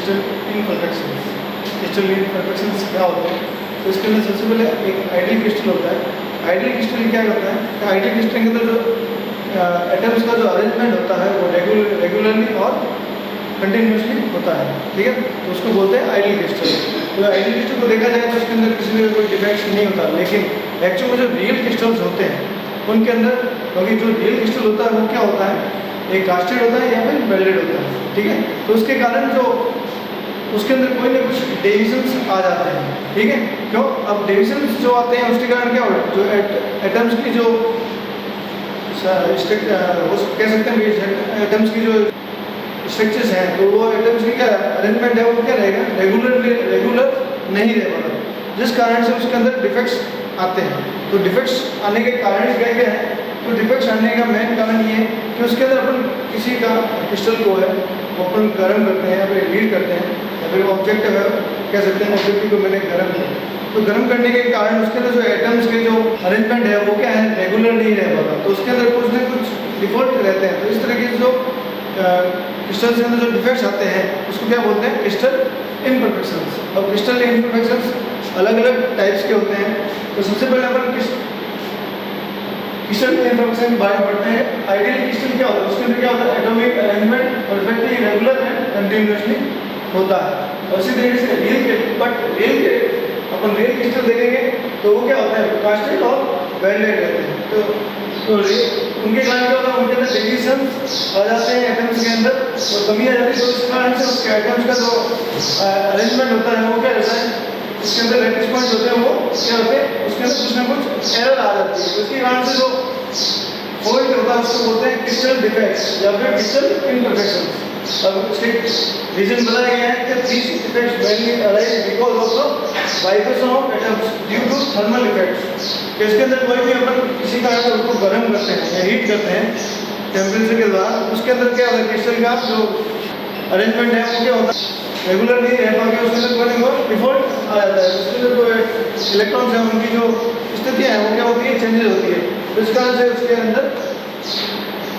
Crystal imperfections. Crystal imperfections क्या होते हैं? तो इसके अंदर सबसे पहले एक आइडियल क्रिस्टल होता है। आइडियल क्रिस्टल क्या करता है कि आइडियल क्रिस्टल के अंदर जो एटम्स का जो अरेंजमेंट होता है वो रेगुलरली और कंटिन्यूसली होता है, ठीक है। तो उसको बोलते हैं आइडियल क्रिस्टल। तो आइडियल क्रिस्टल को देखा जाए तो उसके अंदर किसी में कोई डिफेक्ट नहीं होता, लेकिन एक्चुअल में जो रियल क्रिस्टल्स होते हैं उनके अंदर, क्योंकि जो रियल क्रिस्टल होता है वो क्या होता है, एक कास्टेड होता है या फिर वेल्डेड होता है, ठीक है। तो उसके कारण जो उसके अंदर कोई ना कुछ डेविएशंस आ जाते हैं, ठीक है। क्यों? अब डेविएशंस जो आते हैं उसके कारण क्या होता है, जो एटम्स की जो वो कह सकते हैं एटम्स की जो स्ट्रक्चर्स हैं, तो वो एटम्स की क्या अरेंजमेंट है वो क्या रहेगा, रेगुलर नहीं रहेगा, जिस कारण से उसके अंदर डिफेक्ट्स आते हैं। तो डिफेक्ट्स आने के कारण क्या क्या है? तो डिफेक्ट्स आने का मेन कारण ये है कि उसके अंदर अपन किसी का क्रिस्टल को है वो अपन गर्म करते हैं या फिर हीट करते हैं, या फिर ऑब्जेक्ट है कह सकते हैं ऑब्जेक्ट को मैंने गर्म किया, तो गर्म करने के कारण उसके अंदर जो एटम्स के जो अरेंजमेंट है वो क्या है, रेगुलर नहीं रह पाता। तो उसके अंदर कुछ ना कुछ डिफॉल्ट रहते हैं। तो इस तरह के जो क्रिस्टल्स के अंदर जो डिफेक्ट्स आते हैं उसको क्या बोलते हैं, क्रिस्टल इम्परफेक्शंस। अब क्रिस्टल इम्परफेक्शंस अलग अलग टाइप्स के होते हैं। तो सबसे पहले अपन क्रिस्टल इम्परफेक्शन के बारे में पढ़ते हैं। आइडियल क्रिस्टल क्या होता है, उसके अंदर क्या होता है, atomic arrangement perfectly regular and continuously होता है। और इसी तरीके से रियल के अपन रियल क्रिस्टल देखेंगे तो वो क्या होता है, कास्टेड और वेल्डेड रहते हैं। तो उनके कारण क्या होता है, उनके अंदर डेविएशन आ जाते हैं एटम्स के अंदर और कमी आ जाती है। तो इस कारण से उसके एटम्स का जो अरेंजमेंट होता है वो क्या रहता है, उसके अंदर लैटिस पॉइंट होते हैं वो क्या होते हैं, उसके अंदर कुछ ना कुछ एरर आ जाती है। तो इसके कारण से जो फॉल्ट होता है उसको बोलते हैं क्रिस्टल डिफेक्ट्स या फिर क्रिस्टल इम्परफेक्शंस। अब इसके रीजन बताया गया है कि these defects mainly arise because of the vibration of atoms due to thermal effects। कि इसके अंदर कोई भी अपन किसी कारण से उसको गर्म करते हैं या हीट करते हैं टेम्परेचर के द्वारा, उसके अंदर क्या होता है, क्रिस्टल का जो अरेंजमेंट है वो क्या होता है, रेगुलर नहीं रह पाके उसके अंदर कोई ना डिफॉल्ट आ जाता है। उसके अंदर जो इलेक्ट्रॉन्स हैं उनकी जो स्थितियाँ हैं वो क्या होती है, चेंजेस होती है। तो इस कारण से उसके अंदर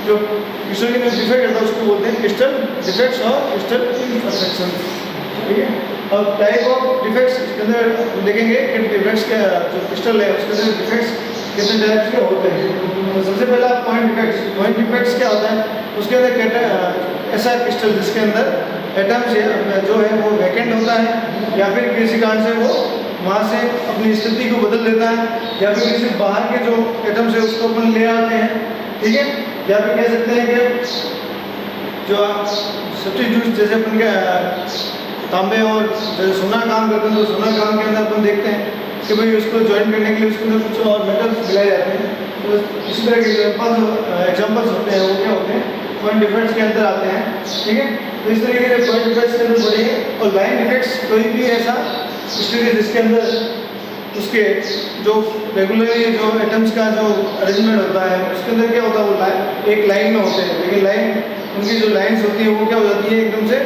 जो क्रिस्टल के अंदर डिफेक्ट होता है उसको बोलते हैं क्रिस्टल डिफेक्ट्स और क्रिस्टल इम्परफेक्शंस, ठीक है। अब टाइप ऑफ डिफेक्ट्स के अंदर देखेंगे कि डिफेक्ट्स का जो क्रिस्टल है उसके अंदर डिफेक्ट्स कितने टाइप्स के होते हैं। तो सबसे पहला पॉइंट डिफेक्ट्स क्या होता है, उसके अंदर ऐसा क्रिस्टल जिसके अंदर एटम्स जो है वो वैकेंट होता है या फिर किसी कारण से वो वहाँ से अपनी स्थिति को बदल देता है, या फिर किसी बाहर के जो एटम्स है उसको अपन ले आते हैं, ठीक है। या फिर कह सकते हैं कि जो सब्स्टिट्यूट जैसे अपन के तांबे और जैसे सोना काम करते हैं, तो सोना काम के अंदर अपन देखते हैं कि भाई उसको ज्वाइन करने के लिए उसके अंदर कुछ और मेटल्स मिलाए जाते हैं। तो इसी तरह के एग्जाम्पल्स होते हैं वो क्या होते हैं, पॉइंट डिफेक्ट्स के अंदर आते हैं, ठीक है। तो इस तरीके से पॉइंट डिफेक्ट्स के अंदर बढ़ेंगे। और लाइन डिफेक्ट्स कोई भी ऐसा स्थिति जिसके अंदर उसके जो रेगुलरली जो एटम्स का जो अरेंजमेंट होता है उसके अंदर क्या होता है, वो एक लाइन में होते हैं, लेकिन लाइन उनकी जो लाइन्स होती है वो क्या हो जाती है, एकदम से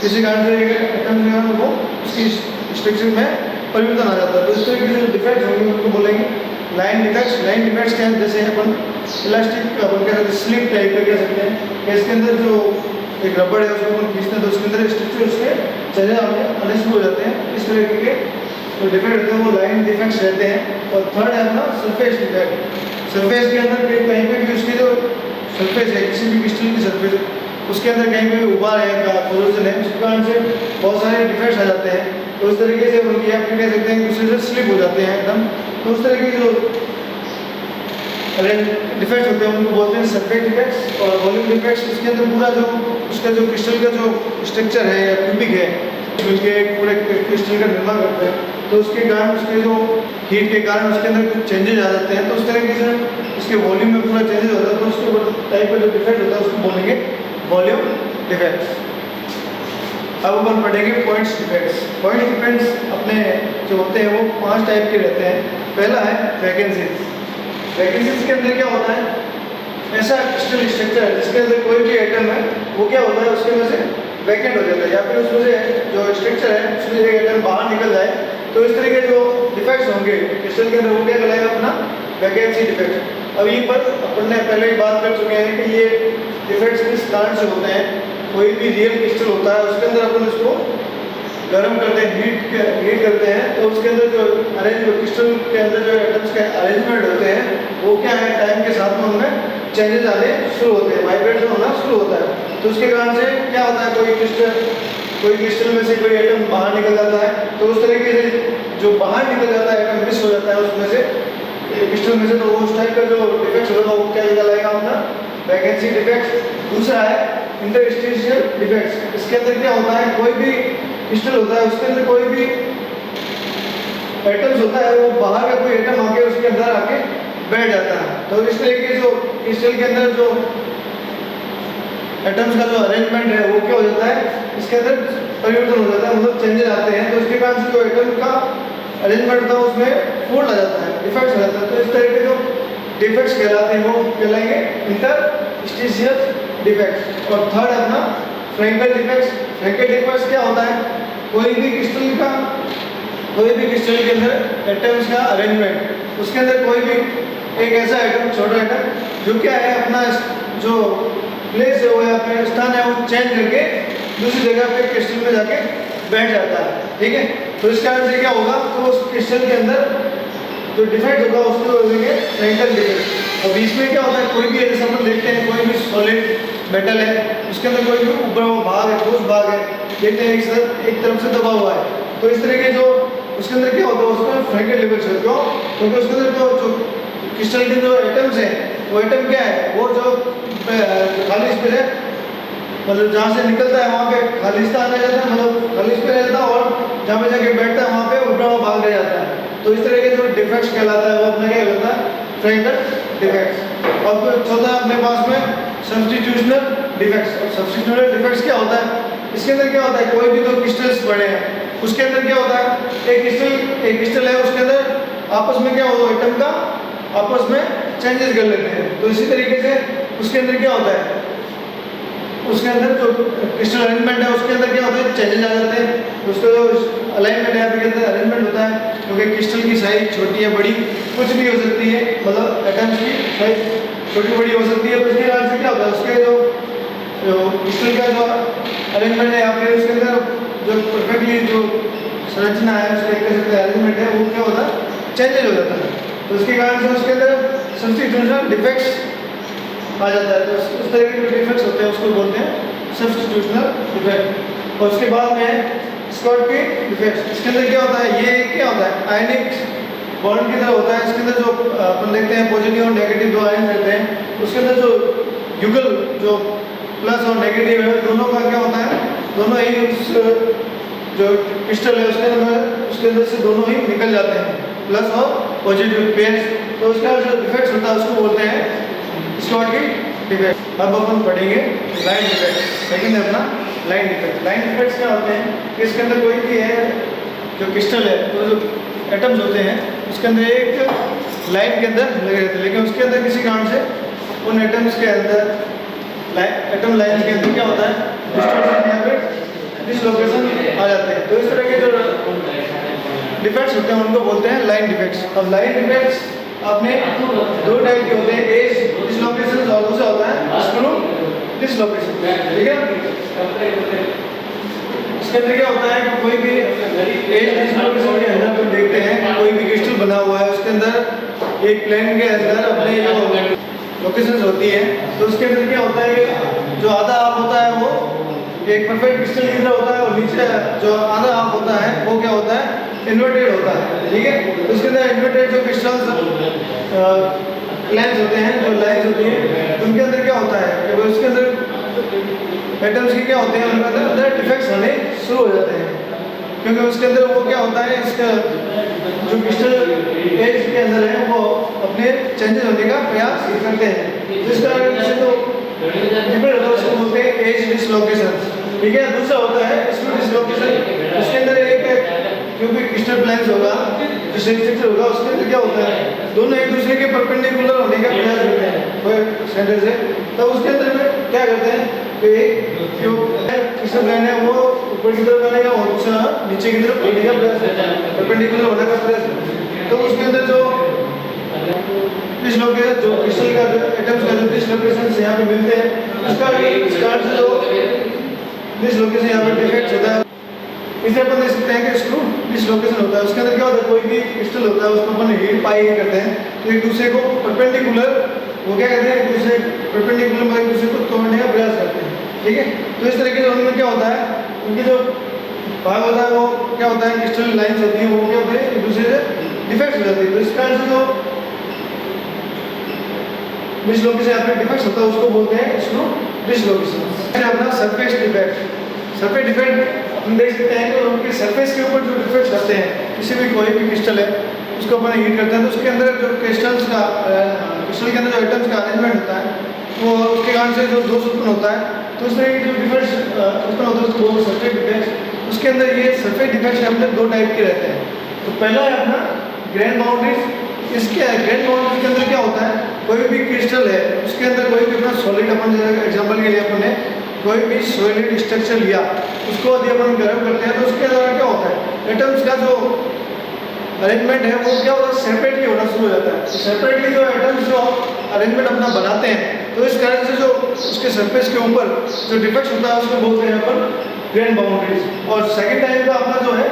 किसी कारण से एटम्स का वो उसकी स्ट्रक्चर में परिवर्तन आ जाता है। तो इस तरह के जो डिफेक्ट्स होंगे उनको बोलेंगे लाइन डिफेक्ट्स। लाइन डिफेक्ट्स क्या है, जैसे अपन इलास्टिक अपन क्या कहते हैं स्लिप टाइप का कह सकते हैं कि इसके अंदर जो एक रबड़ है उसको अपन खींचते हैं तो उसके अंदर स्ट्रक्चर उसके चले आने शुरू हो जाते हैं। इस तरह के जो डिफेक्ट होते हैं वो लाइन डिफेक्ट्स रहते हैं। और थर्ड है अपना सरफेस डिफेक्ट। सरफेस के अंदर कहीं पे भी उसकी जो सरफेस है किसी भी क्रिस्टल की सरफेस उसके अंदर कहीं पे भी उबार है, कोरोजन है, उसके कारण से बहुत सारे डिफेक्ट्स आ जाते हैं। तो उस तरीके से उनकी आप कह सकते हैं दूसरे से स्लिप हो जाते हैं एकदम। तो उस तरह के जो डिफेक्ट्स होते हैं उनको बोलते हैं सरफेस डिफेक्ट्स। और वॉल्यूम डिफेक्ट्स उसके अंदर पूरा जो उसका जो क्रिस्टल का जो स्ट्रक्चर है या क्यूबिक है मिलके एक पूरे क्रिस्टल का निर्माण करते हैं, तो उसके कारण उसके जो हीट के कारण उसके अंदर कुछ चेंजेस आ जाते हैं। तो उस तरीके से उसके वॉल्यूम में पूरा चेंजेस होता है। तो उसके टाइप का जो डिफेक्ट होता है उसको बोलेंगे वॉल्यूम डिफेक्ट्स। अब अपन पढ़ेंगे पॉइंट्स डिफेक्ट्स। पॉइंट्स डिफेक्ट्स अपने जो होते हैं वो 5 टाइप के रहते हैं। पहला है वैकेंसीज। वैकेंसीज के अंदर क्या होता है, ऐसा क्रिस्टल स्ट्रक्चर है जिसके अंदर कोई भी एटम है वो क्या होता है उसके अंदर से वैकेंट हो जाता है, या फिर उसमें से जो स्ट्रक्चर है उसमें से एक एटम बाहर निकल जाए। तो इस तरह के जो डिफेक्ट्स होंगे क्रिस्टल के अंदर वो क्या कहलाएगा अपना वैकेंसी डिफेक्ट। अब ये पर अपन ने पहले ही बात कर चुके हैं कि ये डिफेक्ट्स किस कारण से होते हैं। कोई भी रियल क्रिस्टल होता है उसके अंदर अपन उसको गर्म करते हैं, हीट करते हैं, तो उसके अंदर जो क्रिस्टल के अंदर जो एटम्स के अरेंजमेंट होते हैं वो क्या है, टाइम के साथ में उनमें चेंजेस आने शुरू होते हैं, वाइब्रेशन होना शुरू होता है। तो उसके कारण से क्या होता है, कोई क्रिस्टल में से कोई एटम बाहर निकल जाता है, तो उस तरीके से जो बाहर निकल जाता है एटम मिस हो जाता है उसमें से क्रिस्टल में से, तो उस टाइप का जो डिफेक्ट होगा वो क्या कहलाएगा अपना वैकेंसी डिफेक्ट। दूसरा है इंटरस्टिशियल डिफेक्ट्स। इसके अंदर क्या होता है, कोई भी क्रिस्टल होता है उसके अंदर कोई भी एटम्स होता है वो बाहर का कोई एटम आके उसके अंदर आके बैठ जाता है। तो इस तरीके जो क्रिस्टल के अंदर जो एटम्स का जो अरेंजमेंट है वो क्या हो जाता है, इसके अंदर परिवर्तन हो जाता है, मतलब चेंजेस आते हैं। तो इसके कारण से जो एटम का अरेंजमेंट होता है उसमें फॉल्ट आ जाता है, डिफेक्ट्स आ जाता है। तो इस तरह के जो डिफेक्ट्स कहलाते हैं वो कहलाएंगे इंटरस्टिशियल डिफेक्ट्स। और थर्ड है अपना फ्रैंकल डिफेक्ट्स। फ्रैंकल डिफेक्ट्स क्या होता है, कोई भी क्रिस्टल के अंदर एटम्स का अरेंजमेंट, उसके अंदर कोई भी एक ऐसा एटम, छोटा एटम जो क्या है अपना जो प्लेस है वो या फिर स्थान है वो चेंज करके दूसरी जगह पे क्रिस्टल में जाके बैठ जाता है, ठीक है। तो इस कारण से क्या होगा, तो उस क्रिस्टल के अंदर जो डिफेक्ट होगा उसको बोलेंगे फ्रैंकल डिफेक्ट। और बीच में क्या होता है, कोई भी ऐसे अपन देखते हैं कोई भी सॉलिड मेटल है उसके अंदर कोई भी ऊपर वो भाग है, ठोस भाग है, देखते हैं एक तरफ से दबा हुआ है, तो इस तरह के जो उसके अंदर क्या होता है उसमें फ्रैंकल डिफेक्ट है। क्यों? क्योंकि उसके अंदर जो क्रिस्टल के जो एटम्स हैं वो एटम क्या है, वो जो खाली स्पेस है, मतलब जहाँ से निकलता है वहाँ पे खाली स्थान रह जाता है, मतलब खाली स्पेस रहता है, और जहाँ पे जाके बैठता है वहाँ पे ऊपर वो भाग रह जाता है। तो इस तरह के जो डिफेक्ट्स कहलाता है वो अपना क्या कहलाता है, फ्रैंकल डिफेक्ट्स। और फिर चौथा अपने पास में सब्स्टिट्यूशनल डिफेक्ट्स। और सब्स्टिट्यूशनल डिफेक्ट्स क्या होता है, इसके अंदर क्या होता है, कोई भी दो क्रिस्टल्स बने हैं उसके अंदर क्या होता है, एक क्रिस्टल है उसके अंदर आपस में क्या होता है, एटम का आपस में चेंजेस कर लेते हैं। तो इसी तरीके से उसके अंदर क्या होता है, उसके अंदर जो क्रिस्टल अरेंजमेंट है उसके अंदर क्या होता है, चेंजेस आ जाते हैं। उसका जो अलाइनमेंट है आपके अंदर अरेंजमेंट होता है, क्योंकि क्रिस्टल की साइज छोटी या बड़ी कुछ भी हो सकती है, मतलब एटम्स की साइज छोटी बड़ी हो सकती है। तो उसके कारण से क्या होता है, उसके जो क्रिस्टल का जो अरेंजमेंट है या फिर उसके अंदर जो परफेक्टली जो संरचना है उसका एक तरह से अरेंजमेंट है वो क्या होता है, चेंजेस हो जाता है। तो उसके कारण से उसके अंदर सब्स्टिट्यूशनल डिफेक्ट्स आ जाता है। तो उस तरह के जो डिफेक्ट्स होते हैं उसको बोलते हैं सब्स्टिट्यूशनल डिफेक्ट। और उसके बाद में स्कॉटकी डिफेक्ट्स। इसके अंदर क्या होता है, ये क्या होता है, आयनिक बॉन्ड की तरह होता है। इसके अंदर जो अपन देखते हैं पॉजिटिव और नेगेटिव दो आयन रहते हैं, उसके अंदर जो युगल जो प्लस और नेगेटिव है दोनों का क्या होता है, दोनों ही उस जो क्रिस्टल है उसके अंदर से दोनों ही निकल जाते हैं, प्लस और पॉजिटिव पेयर्स। तो उसका जो डिफेक्ट्स होता है उसको बोलते हैं स्कॉटकी डिफेक्ट। अब अपन पढ़ेंगे लाइन डिफेक्ट। सेकंड है अपना लाइन डिफेक्ट। लाइन डिफेक्ट्स क्या होते हैं कि इसके अंदर कोई भी है जो क्रिस्टल है, तो जो एटम्स होते हैं उसके अंदर एक लाइन के अंदर लगे रहते हैं, लेकिन उसके अंदर किसी कारण से उन एटम्स के अंदर एटम लाइन के अंदर क्या होता है, डिस्टॉर्शन या फिर डिसलोकेशन आ जाते हैं। तो इस तरह के जो डिफेक्ट्स होते हैं उनको बोलते हैं लाइन डिफेक्ट्स। अब लाइन डिफेक्ट्स आपने दो टाइप के होते हैं, एज डिसलोकेशन और दूसरा होता है स्क्रू डिसलोकेशन, ठीक है। इसके अंदर क्या होता है कि कोई भी एज डिसलोकेशन के अंदर हम देखते हैं कोई भी क्रिस्टल बना हुआ है उसके अंदर एक प्लेन के अंदर अपने जो लोकेशंस होती है, तो उसके अंदर क्या होता है कि जो आधा हाफ होता है वो एक परफेक्ट क्रिस्टल की तरह होता है, और नीचे जो आधा हाफ होता है वो क्या होता है, इन्वर्टेड होता है, ठीक है। तो उसके अंदर इन्वर्टेड जो क्रिस्टल्स प्लेन्स होते हैं, जो लाइन्स होती हैं, उनके अंदर क्या होता है कि वो उसके अंदर एटम्स की क्या होते हैं, उनके अंदर डिफेक्ट्स होने शुरू हो जाते हैं, क्योंकि उसके अंदर वो क्या होता है, इसका जो क्रिस्टल एज के अंदर है वो अपने चेंजेस होने का प्रयास करते हैं। जिस कारण से तो डिफरेंट होता है उसको बोलते हैं एज डिसलोकेशन, ठीक है। दूसरा होता है स्क्रू डिसलोकेशन। उसके अंदर एक क्योंकि क्रिस्टल प्लेन्स होगा जो सेंटर होगा उसके अंदर क्या होता है, दोनों एक दूसरे के परपेंडिकुलर होने का प्रयास करते हैं सेंटर से। तो उसके अंदर में क्या करते हैं कि एक जो क्रिस्टल प्लेन है वो ऊपर की तरफ आने का और दूसरा नीचे की तरफ आने का प्रयास करता है, परपेंडिकुलर होने का प्रयास करता है। तो उसके अंदर जो डिसलोकेशन जो क्रिस्टल का एटम्स का जो डिसलोकेशन यहाँ पे मिलते हैं उसका कारण से जो डिसलोकेशन यहाँ पर डिफेक्ट होता है। इसे अपन देख सकते हैं कि स्क्रू डिसलोकेशन होता है। उसके अंदर क्या होता है, कोई भी क्रिस्टल होता है उसको अपन हीट पाई करते हैं तो एक दूसरे को परपेंडिकुलर, वो क्या कहते हैं, एक दूसरे परपेंडिकुलर में एक दूसरे को तोड़ने का प्रयास करते हैं, ठीक है। तो इस तरीके से उनमें क्या होता है, उनकी जो भाग होता है वो क्या होता है, क्रिस्टल लाइन्स होती हैं, वो क्या होते हैं, एक दूसरे से डिफेक्ट हो जाती है। तो इस कारण से जो डिसलोकेशन यहाँ पे डिफेक्ट होता है उसको बोलते हैं स्क्रू डिसलोकेशन। अपना सरफेस डिफेक्ट, सरफेस डिफेक्ट हम देख सकते हैं कि उनके सरफेस के ऊपर जो डिफेक्ट्स आते हैं, किसी भी कोई भी क्रिस्टल है उसको अपन हीट करते हैं तो उसके अंदर जो क्रिस्टल्स का क्रिस्टल के अंदर जो एटम्स का अरेंजमेंट होता है वो उसके कारण से जो दोष उत्पन्न होता है, तो उस तरह के जो डिफेक्ट्स उत्पन्न होते हैं उसको बोलते हैं सरफेस डिफेक्ट्स। उसके अंदर ये सरफेस डिफेक्ट्स अपने दो टाइप के रहते हैं। तो पहला है अपना ग्रेन बाउंड्रीज। इसके ग्रेन बाउंड्रीज के अंदर क्या होता है, कोई भी क्रिस्टल है उसके अंदर कोई भी अपना सॉलिड, अपन एग्जाम्पल के लिए अपन ने कोई भी सॉलिड स्ट्रक्चर लिया, उसको यदि अपन गर्म करते हैं तो उसके अंदर क्या होता है, एटम्स का जो अरेंजमेंट है वो क्या होता है, सेपरेटली होना शुरू हो जाता है। तो सेपरेटली जो एटम्स जो अरेंजमेंट अपना बनाते हैं, तो इस कारण से जो उसके सरफेस के ऊपर जो डिफेक्ट होता है उसको बोलते हैं अपन ग्रेन बाउंड्रीज। और सेकेंड टाइप का अपना जो है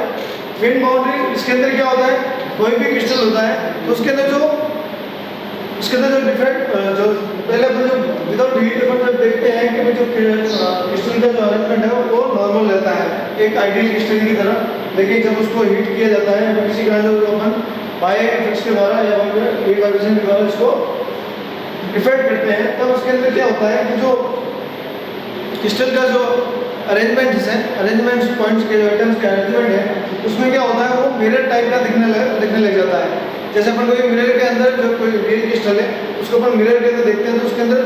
ग्रेन बाउंड्रीज, इसके अंदर क्या होता है, कोई भी क्रिस्टल होता है तो उसके अंदर जो डिफेक्ट जो पहले अपन जो विदाउट हीट अपन जब देखते हैं कि जो क्रिस्टल का जो अरेंजमेंट है वो नॉर्मल रहता है एक आइडियल क्रिस्टल की तरह, लेकिन जब उसको हीट किया जाता है या किसी कारण जो अपन बाय इफेक्ट्स के द्वारा या हीट वाइब्रेशन के द्वारा इसको डिफेक्ट करते हैं, तब उसके अंदर क्या होता है कि जो क्रिस्टल का जो अरेंजमेंट्स है, अरेंजमेंट्स पॉइंट्स के जो एटम्स के अरेंजमेंट है उसमें क्या होता है, वो मिरर टाइप का दिखने लग जाता है। जैसे अपन कोई मिरर के अंदर जो कोई रियल क्रिस्टल है उसको अपन मिरर के अंदर देखते हैं तो उसके अंदर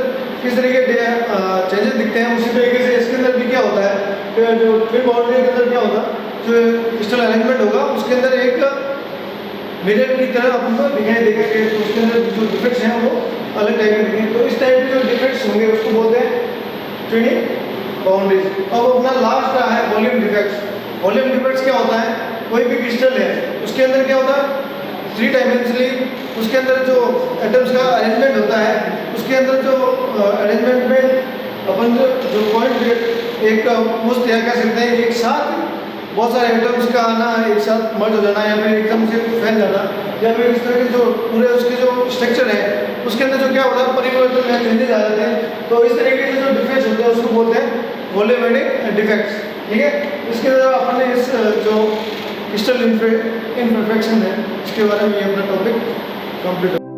किस तरीके के चेंजेस दिखते हैं, उसी तरीके से इसके अंदर भी क्या होता है कि जो ट्विन बाउंड्री के अंदर क्या होगा, जो क्रिस्टल अरेंजमेंट होगा उसके अंदर एक मिरर की तरह अपन को दिखाई देगा कि तो उसके अंदर जो डिफेक्ट्स हैं वो अलग टाइप के दिखेंगे। तो इस टाइप के जो डिफेक्ट्स होंगे उसको बोलते हैं ट्विनिंग बाउंड्रीज। अब अपना लास्ट रहा है वॉल्यूम डिफेक्ट्स। वॉल्यूम डिफेक्ट्स क्या होता है, कोई भी क्रिस्टल है उसके अंदर क्या होता है, थ्री डायमेंशनली उसके अंदर जो एटम्स का अरेंजमेंट होता है, उसके अंदर जो अरेंजमेंट में अपन जो पॉइंट एक मुझ या कह सकते हैं एक साथ बहुत सारे एटम्स का आना, एक साथ मर्ज हो जाना या फिर एकदम से फैल जाना, या फिर इस तरह के जो पूरे उसके जो स्ट्रक्चर है उसके अंदर जो क्या होता है परिवर्तन या चेंजेस आ जाते हैं। तो इस तरीके से जो डिफेक्ट्स होते हैं उसको बोलते हैं वॉल्यूमेट्रिक डिफेक्ट्स, ठीक है। इसके अंदर अपन ने इस जो क्रिस्टल इम्परफेक्शन है इसके बारे में ये अपना टॉपिक कंप्लीट